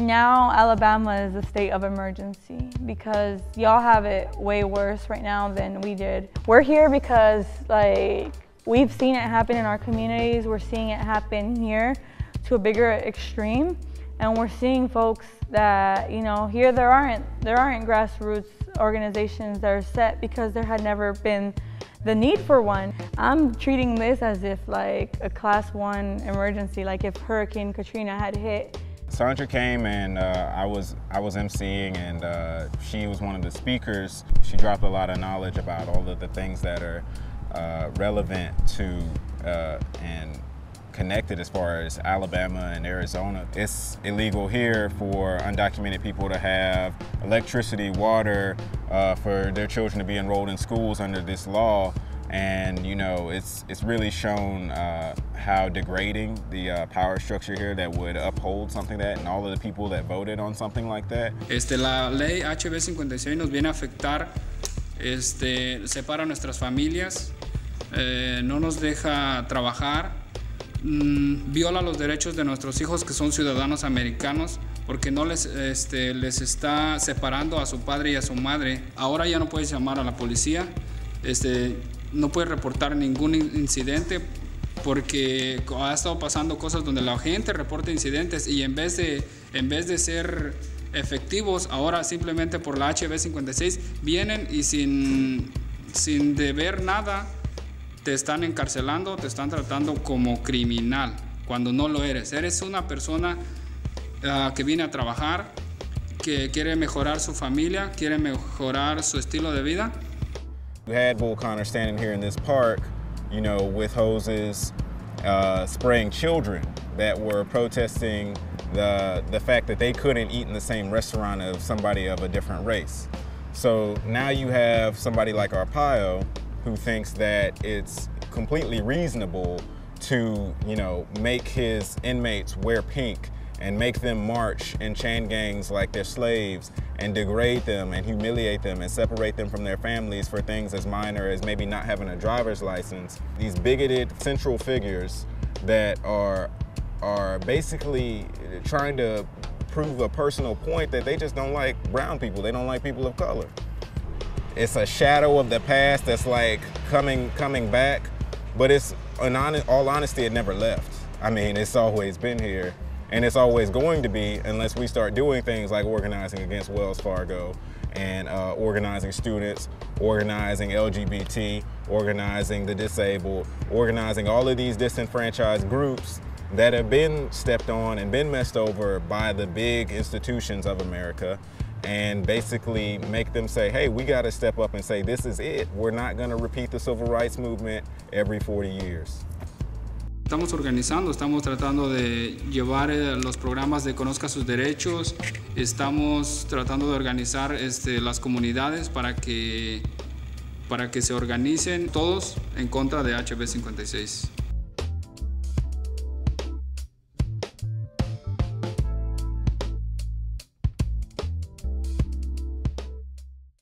Now Alabama is a state of emergency because y'all have it way worse right now than we did. We're here because we've seen it happen in our communities. We're seeing it happen here to a bigger extreme. And we're seeing folks that, here there aren't grassroots organizations that are set because there had never been the need for one. I'm treating this as if a class 1 emergency, like if Hurricane Katrina had hit. Sandra came and I was emceeing, and she was one of the speakers. She dropped a lot of knowledge about all of the things that are relevant to and connected as far as Alabama and Arizona. It's illegal here for undocumented people to have electricity, water, for their children to be enrolled in schools under this law. And it's really shown how degrading the power structure here that would uphold something like that, and all of the people that voted on something like that. La ley HB 56 nos viene a afectar, separa nuestras familias, no nos deja trabajar, viola los derechos de nuestros hijos que son ciudadanos americanos, porque no les está separando a su padre y a su madre. Ahora ya no puedes llamar a la policía, no puedes reportar ningún incidente, porque ha estado pasando cosas donde la gente reporta incidentes y en vez de ser efectivos, ahora simplemente por la HB 56 vienen y sin deber nada te están encarcelando, te están tratando como criminal, cuando no lo eres. Eres una persona que viene a trabajar, que quiere mejorar su familia, quiere mejorar su estilo de vida. We had Bull Connor standing here in this park, with hoses, spraying children that were protesting the fact that they couldn't eat in the same restaurant of somebody of a different race. So now you have somebody like Arpaio who thinks that it's completely reasonable to, make his inmates wear pink and make them march in chain gangs like they're slaves and degrade them and humiliate them and separate them from their families for things as minor as maybe not having a driver's license. These bigoted central figures that are basically trying to prove a personal point that they just don't like brown people, they don't like people of color. It's a shadow of the past that's coming back, but it's, in all honesty, it never left. I mean, it's always been here, and it's always going to be unless we start doing things like organizing against Wells Fargo and organizing students, organizing LGBT, organizing the disabled, organizing all of these disenfranchised groups that have been stepped on and been messed over by the big institutions of America, and basically make them say, hey, we got to step up and say, this is it. We're not going to repeat the civil rights movement every 40 years. Estamos organizando, estamos tratando de llevar los programas de Conozca sus Derechos, estamos tratando de organizar las comunidades para que se organicen todos en contra de HB 56.